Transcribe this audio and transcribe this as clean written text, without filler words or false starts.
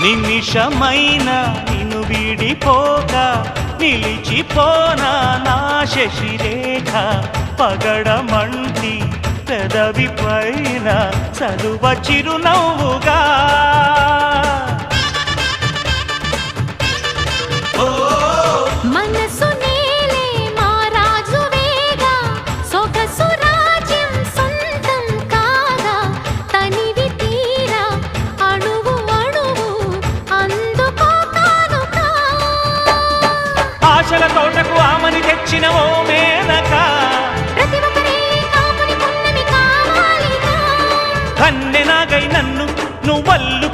నిమిషమైన నిన్ను వీడిపోక నిలిచిపోనా నా శశిరేఖ పగడమంటి పెదవి పైన చలువ చిరునవ్వుగా మనసు నేలే మా రాజువేగా సొగసు రాజ్యం సొంతం కాగా తనివి తీరా అణువు అణువు అందుకో కానుక ఆశల తోటకు ఆమని తెచ్చిన ఓ మేనక ప్రతి ఒక్కరే కాపుని పున్నమి కావాలిగా కన్నెనాగై నన్ను నువ్వల్లు